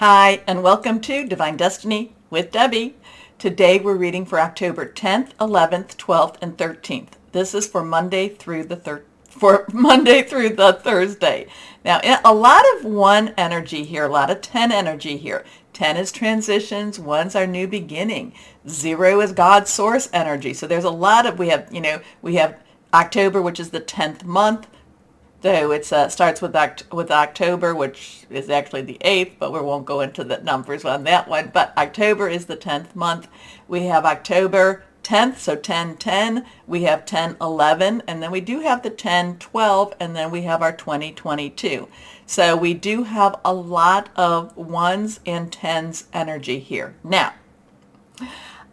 Hi, and welcome to Divine Destiny with Debbie. Today we're reading for October 10th, 11th, 12th, and 13th. This is for Monday through the Thursday. Now, a lot of 1 energy here, a lot of 10 energy here. 10 is transitions, 1's our new beginning. 0 is God's source energy. So there's a lot of, we have October, which is the 10th month. So it starts with October, which is actually the 8th, but we won't go into the numbers on that one. But October is the 10th month. We have October 10th, so 10-10. We have 10-11, and then we do have the 10-12, and then we have our 20-22. So we do have a lot of 1s and 10s energy here. Now,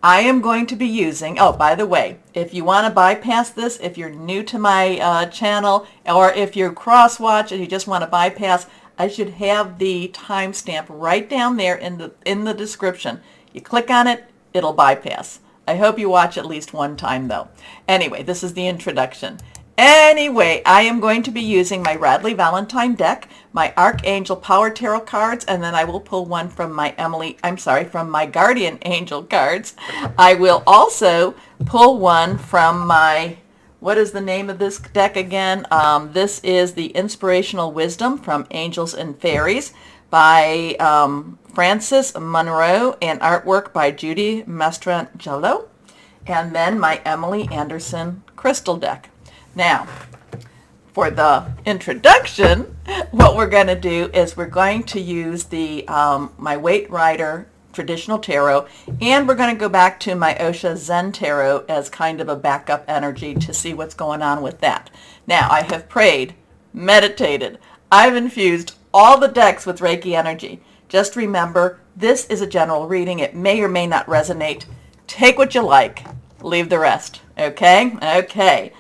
I am going to be using, oh, by the way, if you want to bypass this, if you're new to my channel, or if you're Crosswatch and you just want to bypass, I should have the timestamp right down there in the description. You click on it, it'll bypass. I hope you watch at least one time, though. Anyway, this is the introduction. Anyway, I am going to be using my Radley Valentine deck, my Archangel Power Tarot cards, and then I will pull one from from my Guardian Angel cards. I will also pull one from my, what is the name of this deck again? This is the Inspirational Wisdom from Angels and Fairies by Francis Monroe and artwork by Judy Mastrangelo, and then my Emily Anderson crystal deck. Now, for the introduction, what we're going to do is we're going to use the my Waite Rider traditional tarot, and we're going to go back to my Osha Zen tarot as kind of a backup energy to see what's going on with that. Now, I have prayed, meditated, I've infused all the decks with Reiki energy. Just remember, this is a general reading. It may or may not resonate. Take what you like, leave the rest. Okay? Okay.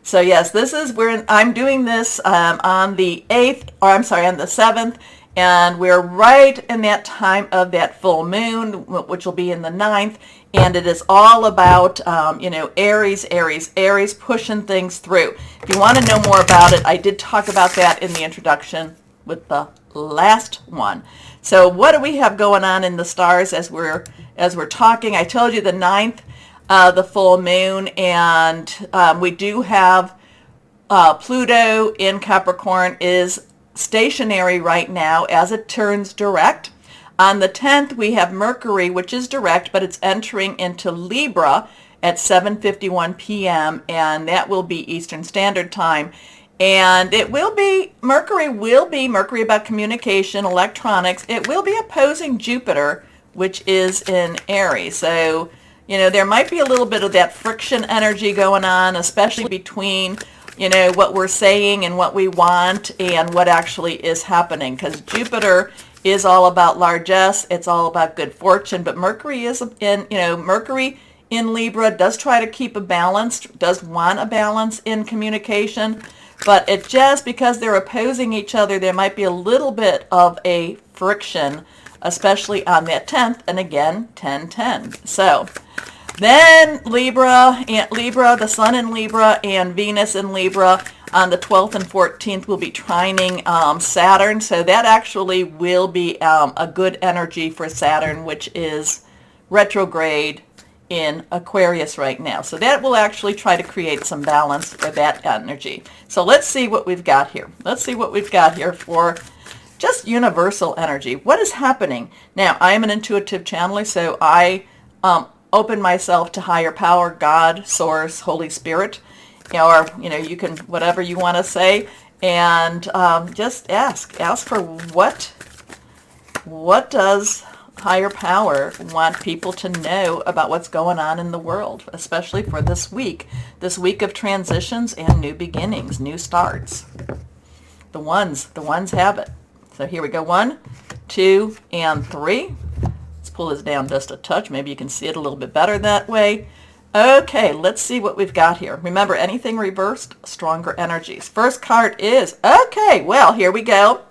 So yes, this is where I'm doing this on the 8th, or I'm sorry, on the 7th, and we're right in that time of that full moon, which will be in the 9th, and it is all about, Aries, pushing things through. If you want to know more about it, I did talk about that in the introduction with the last one. So what do we have going on in the stars as we're talking? I told you the 9th. The full moon, and we do have Pluto in Capricorn is stationary right now as it turns direct. On the 10th, we have Mercury, which is direct, but it's entering into Libra at 7:51 p.m., and that will be Eastern Standard Time. And it will be, Mercury about communication, electronics. It will be opposing Jupiter, which is in Aries. So, there might be a little bit of that friction energy going on, especially between, what we're saying and what we want and what actually is happening. Because Jupiter is all about largesse, it's all about good fortune, but Mercury is Mercury in Libra does try to keep a balance, does want a balance in communication, but it just, because they're opposing each other, there might be a little bit of a friction, especially on that 10th, and again, 10-10. So then Libra, the Sun in Libra and Venus in Libra on the 12th and 14th will be trining Saturn. So that actually will be a good energy for Saturn, which is retrograde in Aquarius right now. So that will actually try to create some balance for that energy. So let's see what we've got here. Let's see what we've got here for just universal energy. What is happening? Now, I am an intuitive channeler, so I open myself to higher power, God, Source, Holy Spirit, or, you can, whatever you want to say, and just ask for what does higher power want people to know about what's going on in the world, especially for this week of transitions and new beginnings, new starts. The ones have it. So here we go, 1, 2, and 3. Let's pull this down just a touch. Maybe you can see it a little bit better that way. Okay, let's see what we've got here. Remember, anything reversed, stronger energies. First card is, okay, well, here we go.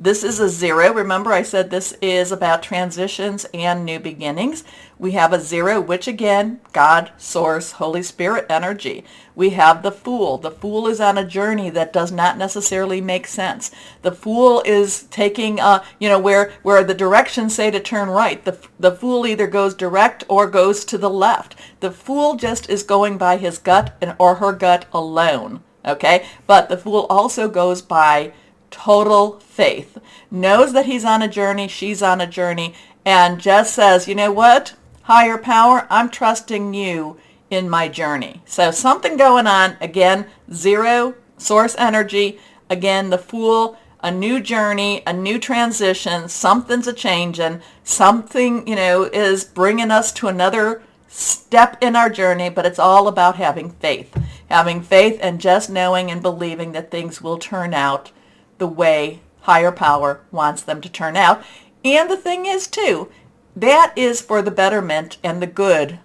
This is a 0. Remember I said this is about transitions and new beginnings. We have a 0, which again, God, Source, Holy Spirit energy. We have the Fool. The Fool is on a journey that does not necessarily make sense. The Fool is taking, where the directions say to turn right. The Fool either goes direct or goes to the left. The Fool just is going by his gut or her gut alone. Okay? But the Fool also goes by total faith, knows that he's on a journey, she's on a journey, and just says, you know what, higher power, I'm trusting you in my journey. So something going on. Again, 0, source energy. Again, the Fool, a new journey, a new transition, something's a changing, something, is bringing us to another step in our journey, but it's all about having faith. Having faith and just knowing and believing that things will turn out the way higher power wants them to turn out. And the thing is too, that is for the betterment and the good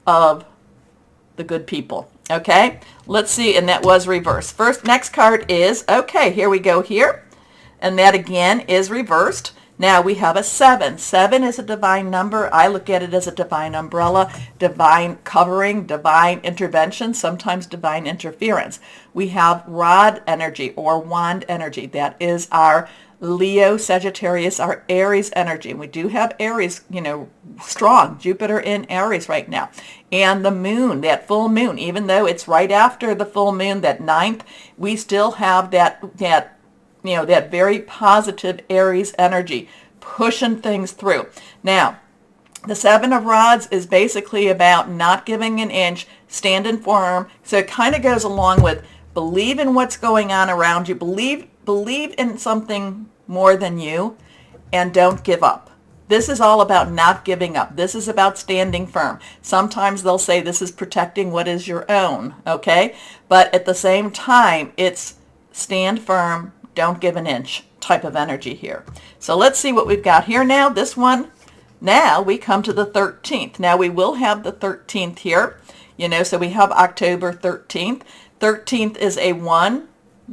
of the good people. Okay, let's see, and that was reversed. Next card is, okay, here we go here, and that again is reversed. Now we have a 7. 7 is a divine number. I look at it as a divine umbrella, divine covering, divine intervention, sometimes divine interference. We have rod energy or wand energy. That is our Leo, Sagittarius, our Aries energy. And we do have Aries, strong, Jupiter in Aries right now. And the moon, that full moon, even though it's right after the full moon, that 9th, we still have that very positive Aries energy pushing things through. Now, the 7 of Rods is basically about not giving an inch, standing firm. So it kind of goes along with believe in what's going on around you, believe in something more than you, and don't give up. This is all about not giving up. This is about standing firm. Sometimes they'll say this is protecting what is your own, okay? But at the same time, it's stand firm, don't give an inch type of energy here. So let's see what we've got here now. This one, now we come to the 13th. Now we will have the 13th here, so we have October 13th. 13th is a 1,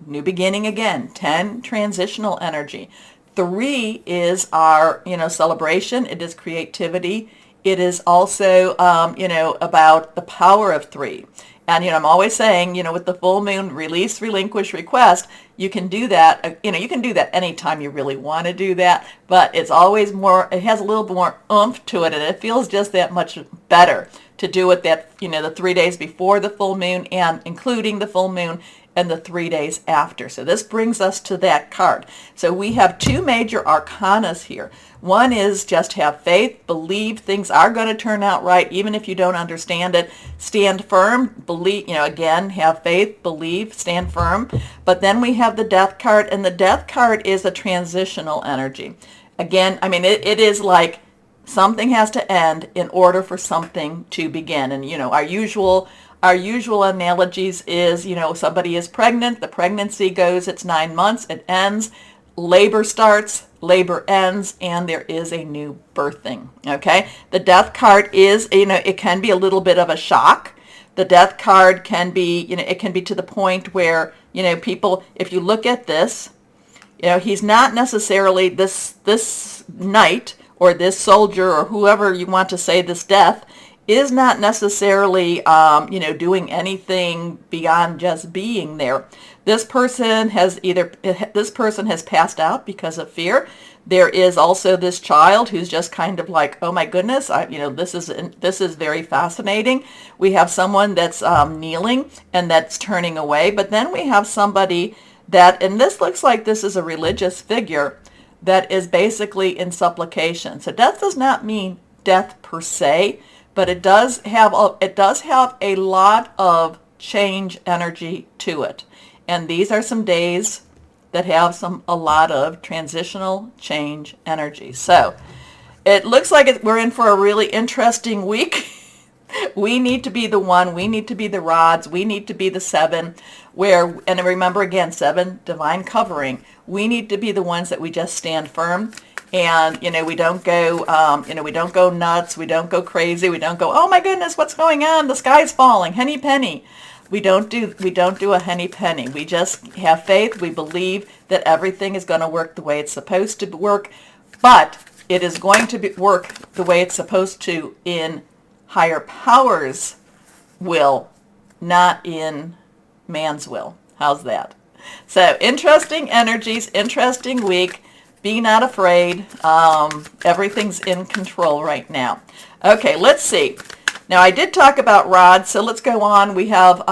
new beginning again. 10, transitional energy. 3 is our, celebration. It is creativity. It is also, about the power of 3. And, I'm always saying, with the full moon, release, relinquish, request, you can do that. You can do that anytime you really want to do that. But it's always more, it has a little more oomph to it. And it feels just that much better to do it the 3 days before the full moon and including the full moon and the 3 days after. So this brings us to that card. So we have 2 major arcanas here. One is just have faith, believe things are going to turn out right, even if you don't understand it. Stand firm, believe, again, have faith, believe, stand firm. But then we have the Death card, and the Death card is a transitional energy. Again, it is like something has to end in order for something to begin. And, our usual analogies is, somebody is pregnant, the pregnancy goes, it's 9 months, it ends, labor starts, labor ends, and there is a new birthing, okay? The Death card is, it can be a little bit of a shock. The Death card can be, it can be to the point where, people, if you look at this, he's not necessarily this knight or this soldier or whoever you want to say this death is not necessarily, doing anything beyond just being there. This person has passed out because of fear. There is also this child who's just kind of like, oh my goodness, this is very fascinating. We have someone that's kneeling and that's turning away, but then we have somebody that, and this looks like this is a religious figure that is basically in supplication. So death does not mean death per se, but it does have a lot of change energy to it. And these are some days that have a lot of transitional change energy. So it looks like we're in for a really interesting week. We need to be the 1, we need to be the Rods, we need to be the 7, and remember again, 7, divine covering. We need to be the ones that we just stand firm. And, we don't go, we don't go nuts. We don't go crazy. We don't go, oh my goodness, what's going on? The sky's falling, henny penny. We don't do a henny penny. We just have faith. We believe that everything is going to work the way it's supposed to work, but it is going to work the way it's supposed to in higher powers' will, not in man's will. How's that? So interesting energies, interesting week. Be not afraid. Everything's in control right now. Okay, let's see. Now, I did talk about rods, so let's go on. We have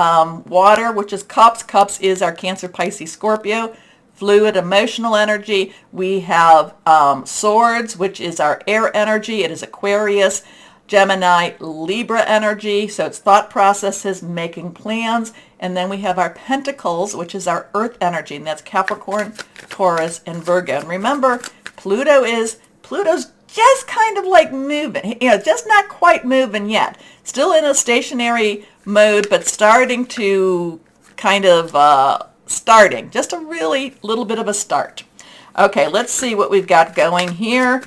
water, which is cups. Cups is our Cancer, Pisces, Scorpio. Fluid, emotional energy. We have swords, which is our air energy. It is Aquarius, Gemini, Libra energy. So it's thought processes, making plans. And then we have our pentacles, which is our earth energy. And that's Capricorn, Taurus, and Virgo. And remember, Pluto's just kind of like moving, just not quite moving yet. Still in a stationary mode, but starting to kind of starting. Just a really little bit of a start. Okay, let's see what we've got going here.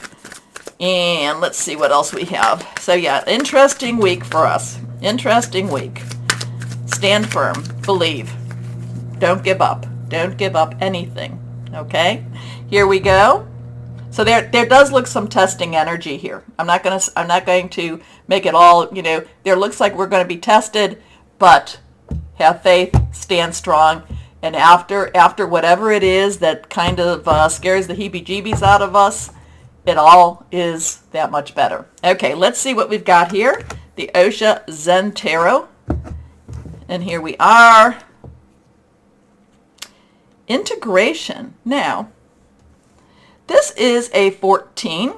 And let's see what else we have. So yeah, interesting week for us. Interesting week. Stand firm. Believe. Don't give up. Don't give up anything. Okay? Here we go. So there does look some testing energy here. I'm not going to make it all, there looks like we're going to be tested, but have faith, stand strong, and after whatever it is that kind of scares the heebie-jeebies out of us, it all is that much better. Okay, let's see what we've got here. The Osha Zen Tarot. And here we are. Integration. Now, this is a 14.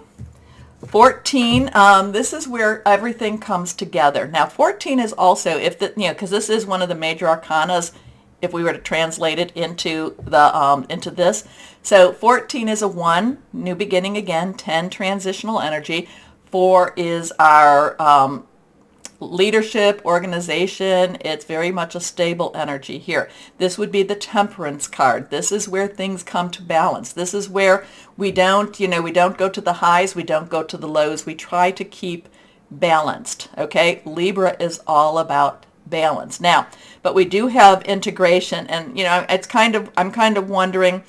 14, this is where everything comes together. Now, 14 is also, because this is one of the major arcanas, if we were to translate it into this. So 14 is a 1, new beginning again. 10, transitional energy. 4 is our leadership, organization. It's very much a stable energy here. This would be the Temperance card. This is where things come to balance. This is where we don't go to the highs, we don't go to the lows. We try to keep balanced, okay? Libra is all about balance. Now, but we do have integration, and I'm kind of wondering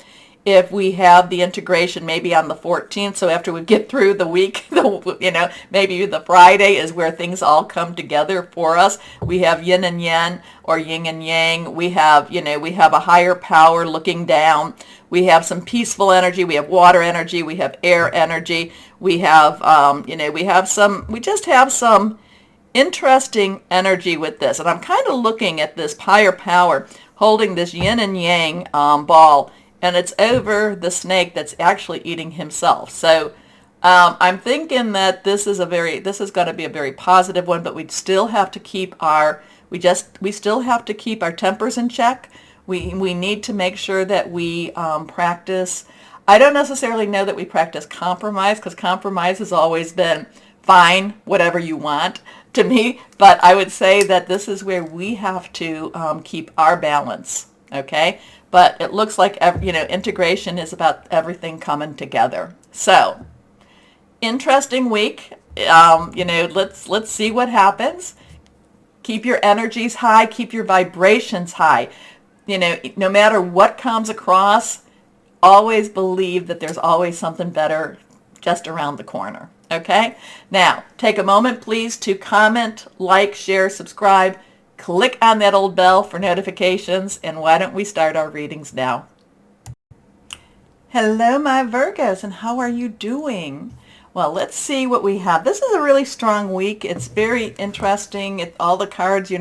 if we have the integration maybe on the 14th, so after we get through the week, maybe the Friday is where things all come together for us. We have yin and yang, or yin and yang. We have a higher power looking down. We have some peaceful energy. We have water energy. We have air energy. We have, we just have some interesting energy with this. And I'm kind of looking at this higher power holding this yin and yang ball, and it's over the snake that's actually eating himself. So I'm thinking that this is going to be a very positive one, but we still have to keep our tempers in check. We need to make sure that we practice. I don't necessarily know that we practice compromise, because compromise has always been fine, whatever you want to me. But I would say that this is where we have to keep our balance. Okay. But it looks like, integration is about everything coming together. So, interesting week. Let's see what happens. Keep your energies high. Keep your vibrations high. No matter what comes across, always believe that there's always something better just around the corner. Okay? Now, take a moment, please, to comment, like, share, subscribe. Click on that old bell for notifications, and why don't we start our readings now? Hello, my Virgos, and how are you doing? Well, let's see what we have. This is a really strong week. It's very interesting. All the cards,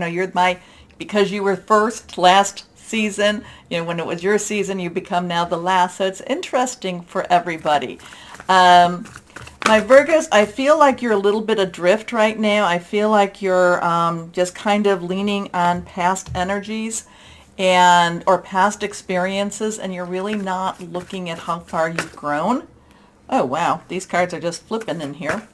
because you were first last season, when it was your season, you become now the last. So it's interesting for everybody. My Virgos, I feel like you're a little bit adrift right now. I feel like you're just kind of leaning on past energies or past experiences, and you're really not looking at how far you've grown. Oh, wow. These cards are just flipping in here.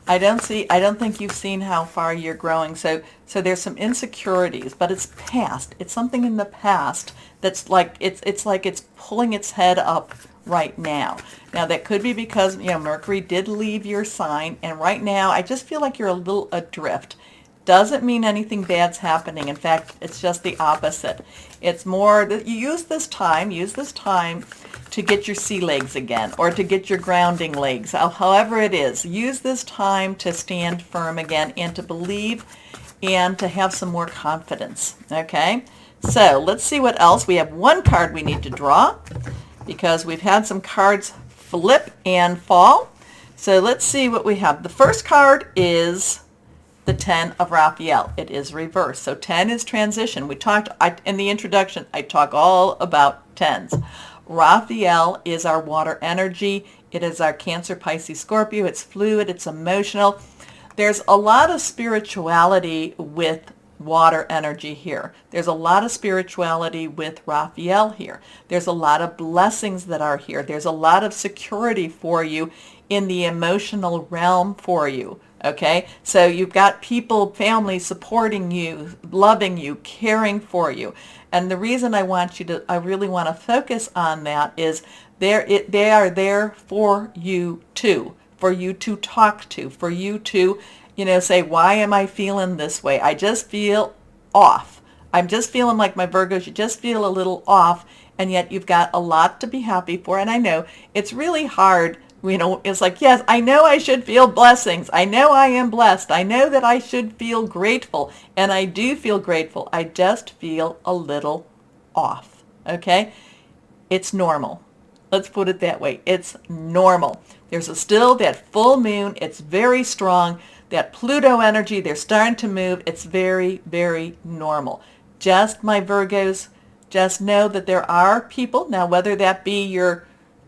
I don't think you've seen how far you're growing. So there's some insecurities, but it's past. It's something in the past that's like, it's like it's pulling its head up right now. Now, that could be because, Mercury did leave your sign, and right now I just feel like you're a little adrift. doesn't mean anything bad's happening. In fact, it's just the opposite. It's more that you use this time to get your sea legs again, or to get your grounding legs, however it is. Use this time to stand firm again and to believe and to have some more confidence, okay? So let's see what else. We have one card we need to draw because we've had some cards flip and fall. So let's see what we have. The first card is the 10 of Raphael. It is reversed. So 10 is transition. We talked in the introduction, I talk all about 10s. Raphael is our water energy. It is our Cancer, Pisces, Scorpio. It's fluid. It's emotional. There's a lot of spirituality with water energy here. There's a lot of spirituality with Raphael here. There's a lot of blessings that are here. There's a lot of security for you in the emotional realm for you. Okay, so you've got people, family supporting you, loving you, caring for you. And the reason I really want to focus on that is they are there for you too, for you to talk to, for you to, say, why am I feeling this way? I just feel off. I'm just feeling like my Virgos, you just feel a little off, and yet you've got a lot to be happy for. And I know it's really hard. It's like, yes, I know I should feel blessings. I know I am blessed. I know that I should feel grateful. And I do feel grateful. I just feel a little off. Okay? It's normal. Let's put it that way. It's normal. There's still that full moon. It's very strong. That Pluto energy, they're starting to move. It's very, very normal. Just my Virgos, just know that there are people, now whether that be your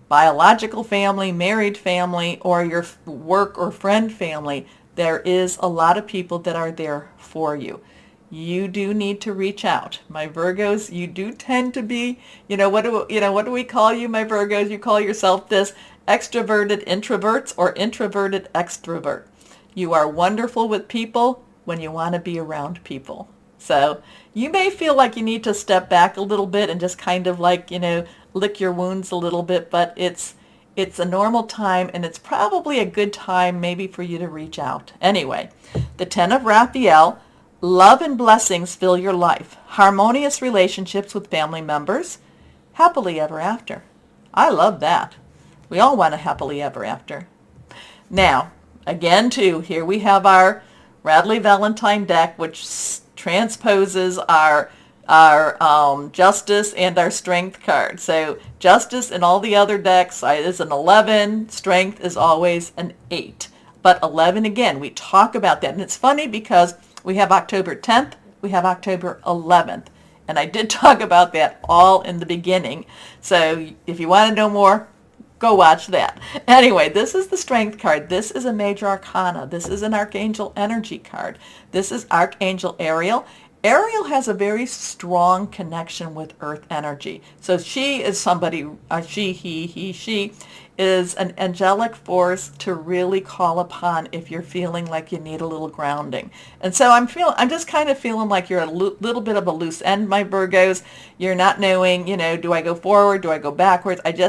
biological family, married family, or your work or friend family, there is a lot of people that are there for you. You do need to reach out. My Virgos, you do tend to be, what do we call you, my Virgos? You call yourself this extroverted introverts or introverted extrovert. You are wonderful with people when you want to be around people. So you may feel like you need to step back a little bit and just kind of like, lick your wounds a little bit, but it's a normal time, and it's probably a good time maybe for you to reach out. Anyway, the 10 of Raphael, love and blessings fill your life. Harmonious relationships with family members. Happily ever after. I love that. We all want a happily ever after. Now, again, too, here we have our Radley Valentine deck, which transposes our Justice and our Strength card. So Justice in all the other decks is an 11. Strength is always an 8. But 11, again, we talk about that. And it's funny because we have October 10th, we have October 11th. And I did talk about that all in the beginning. So if you want to know more, go watch that. Anyway, this is the Strength card. This is a major arcana. This is an Archangel energy card. This is Archangel Ariel. Ariel has a very strong connection with earth energy. So she is somebody, she is an angelic force to really call upon if you're feeling like you need a little grounding. And so I'm just kind of feeling like you're a little bit of a loose end, my Virgos. You're not knowing, do I go forward? Do I go backwards? It's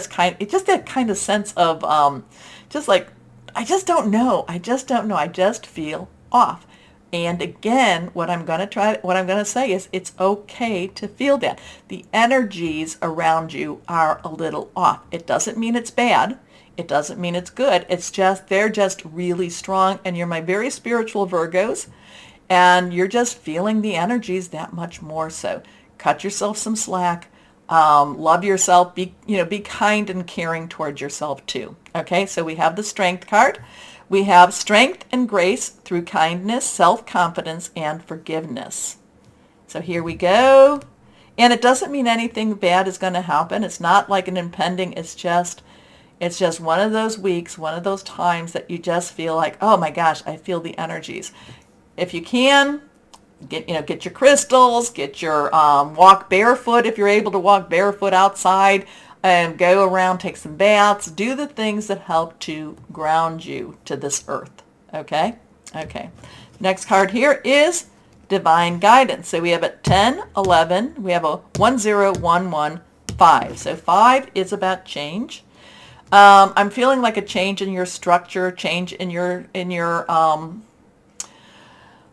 just that kind of sense of, just like, I just don't know. I just feel off. And again, what I'm going to say is it's okay to feel that. The energies around you are a little off. It doesn't mean it's bad. It doesn't mean it's good. It's just, they're just really strong, and you're my very spiritual Virgos, and you're just feeling the energies that much more so. Cut yourself some slack. Love yourself. Be kind and caring towards yourself too. Okay, so we have the Strength card. We have strength and grace through kindness, self-confidence, and forgiveness. So here we go. And it doesn't mean anything bad is going to happen. It's not like an impending. It's just one of those weeks, one of those times that you just feel like, oh my gosh, I feel the energies. If you can, get your crystals, get your walk barefoot if you're able to walk barefoot outside. And go around, take some baths, do the things that help to ground you to this earth. Okay? Okay. Next card here is Divine Guidance. So we have a 10, 11. We have a 1, 0, 1, 1, 5. So 5 is about change. I'm feeling like a change in your structure, change in your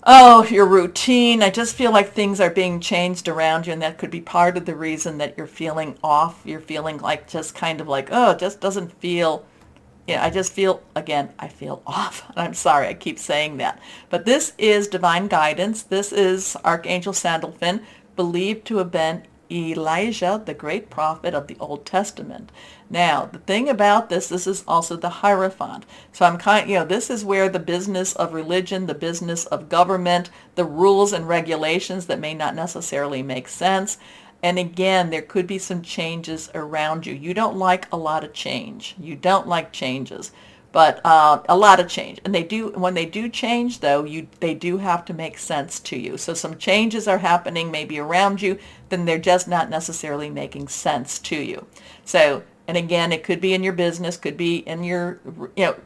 oh, your routine. I just feel like things are being changed around you, and that could be part of the reason that you're feeling off. You're feeling like just kind of like, oh, it just doesn't feel, I just feel, again, I feel off. I'm sorry, I keep saying that. But this is divine guidance. This is Archangel Sandalphon, believed to have been Elijah, the great prophet of the Old Testament. Now, the thing about this is also the Hierophant. So this is where the business of religion, the business of government, the rules and regulations that may not necessarily make sense. And again, there could be some changes around you. You don't like a lot of change. You don't like changes, but a lot of change. And when they do change, though, they do have to make sense to you. So some changes are happening maybe around you, then they're just not necessarily making sense to you. So, and again, it could be in your business, could be in your,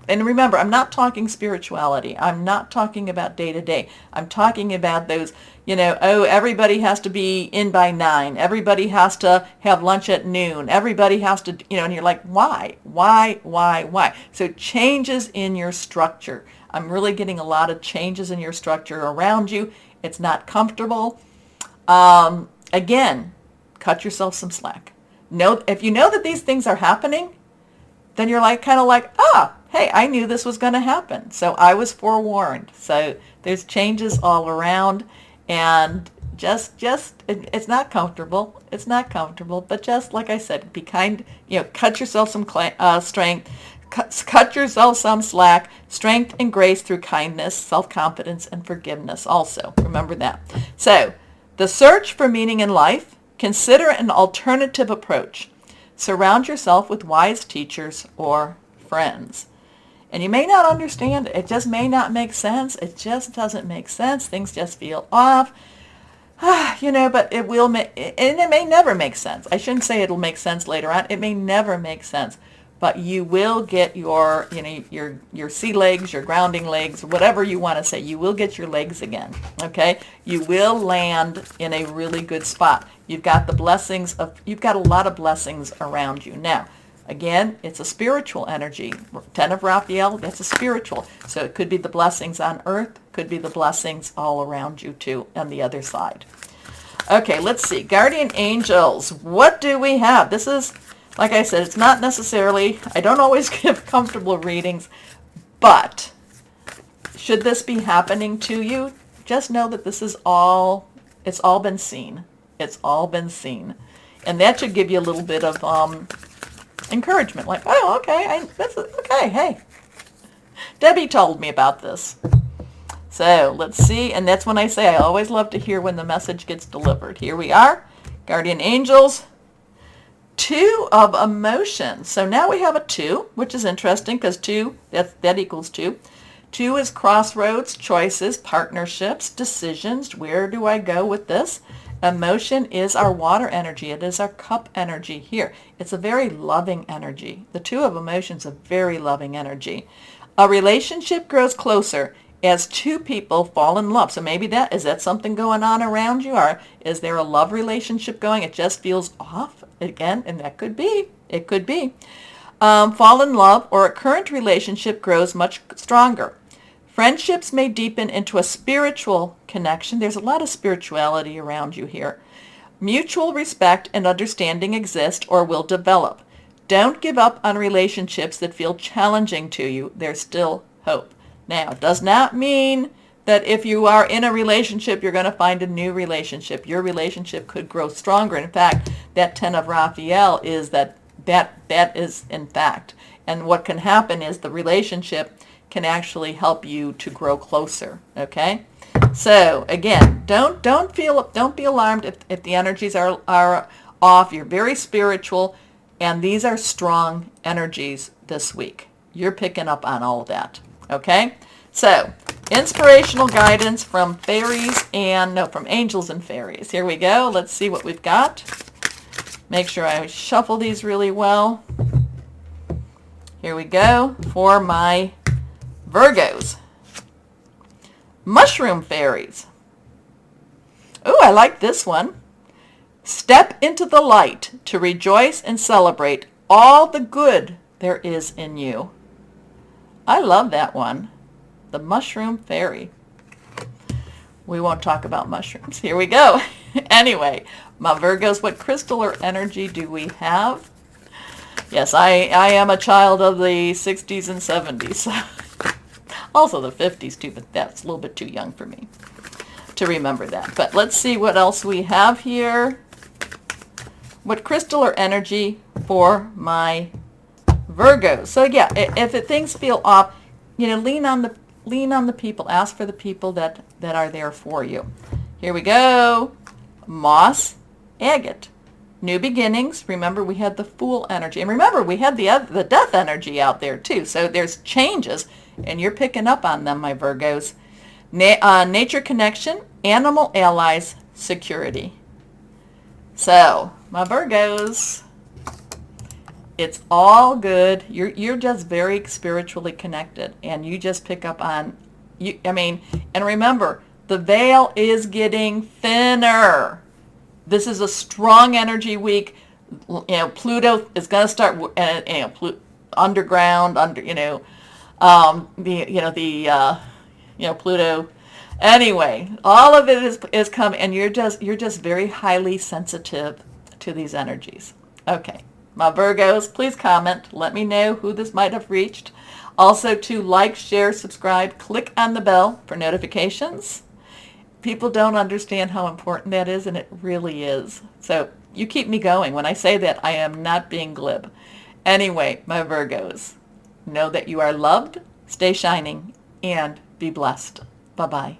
and remember, I'm not talking spirituality. I'm not talking about day to day. I'm talking about those, oh, everybody has to be in by 9. Everybody has to have lunch at noon. Everybody has to, and you're like, why? Why? So changes in your structure. I'm really getting a lot of changes in your structure around you. It's not comfortable. Again, cut yourself some slack. If you know that these things are happening, then you're kind of like, hey, I knew this was going to happen. So I was forewarned. So there's changes all around, and just it's not comfortable. It's not comfortable, but just like I said, be kind, cut yourself some strength, cut yourself some slack, strength and grace through kindness, self-confidence, and forgiveness also. Remember that. So the search for meaning in life. Consider an alternative approach. Surround yourself with wise teachers or friends. And you may not understand it. It just may not make sense. It just doesn't make sense. Things just feel off. But it will make, and it may never make sense. I shouldn't say it'll make sense later on. It may never make sense. But you will get your sea legs, your grounding legs, whatever you want to say. You will get your legs again, okay? You will land in a really good spot. You've got a lot of blessings around you. Now, again, it's a spiritual energy. 10 of Raphael, that's a spiritual. So it could be the blessings on earth, could be the blessings all around you too, on the other side. Okay, let's see. Guardian angels, what do we have? This is, like I said, it's not necessarily, I don't always give comfortable readings, but should this be happening to you, just know that this is it's all been seen. It's all been seen. And that should give you a little bit of encouragement, like, oh, okay, okay, hey, Debbie told me about this. So let's see, and that's when I say I always love to hear when the message gets delivered. Here we are, Guardian Angels. 2 of emotions. So now we have a 2, which is interesting because 2, that equals 2. 2 is crossroads, choices, partnerships, decisions. Where do I go with this? Emotion is our water energy. It is our cup energy here. It's a very loving energy. The 2 of emotions is a very loving energy. A relationship grows closer as 2 people fall in love. So maybe is that something going on around you? Or is there a love relationship going? It just feels off again, and that could be. It could be. Fall in love, or a current relationship grows much stronger. Friendships may deepen into a spiritual connection. There's a lot of spirituality around you here. Mutual respect and understanding exist or will develop. Don't give up on relationships that feel challenging to you. There's still hope. Now, it does not mean that if you are in a relationship, you're going to find a new relationship. Your relationship could grow stronger. In fact, that 10 of Raphael is that is in fact. And what can happen is the relationship can actually help you to grow closer. Okay? So again, don't be alarmed if the energies are off. You're very spiritual, and these are strong energies this week. You're picking up on all of that. Okay? So, inspirational guidance from from angels and fairies. Here we go. Let's see what we've got. Make sure I shuffle these really well. Here we go for my Virgos. Mushroom fairies. Oh, I like this one. Step into the light to rejoice and celebrate all the good there is in you. I love that one. The mushroom fairy. We won't talk about mushrooms. Here we go. Anyway, my Virgos, what crystal or energy do we have? Yes, I am a child of the 60s and 70s. Also the 50s too, but that's a little bit too young for me to remember that. But let's see what else we have here. What crystal or energy for my Virgos? So yeah, if things feel off, lean on the people. Ask for the people that are there for you. Here we go. Moss, agate. New beginnings. Remember, we had the Fool energy. And remember, we had the Death energy out there, too. So there's changes, and you're picking up on them, my Virgos. Nature connection, animal allies, security. So, my Virgos, it's all good. You're just very spiritually connected, and you just pick up on, and remember, the veil is getting thinner. This is a strong energy week. Pluto is going to start, underground, Pluto. Anyway, all of it is coming, and you're just very highly sensitive to these energies. Okay, my Virgos, please comment. Let me know who this might have reached. Also, to like, share, subscribe, click on the bell for notifications. People don't understand how important that is, and it really is. So you keep me going. When I say that, I am not being glib. Anyway, my Virgos, know that you are loved, stay shining, and be blessed. Bye-bye.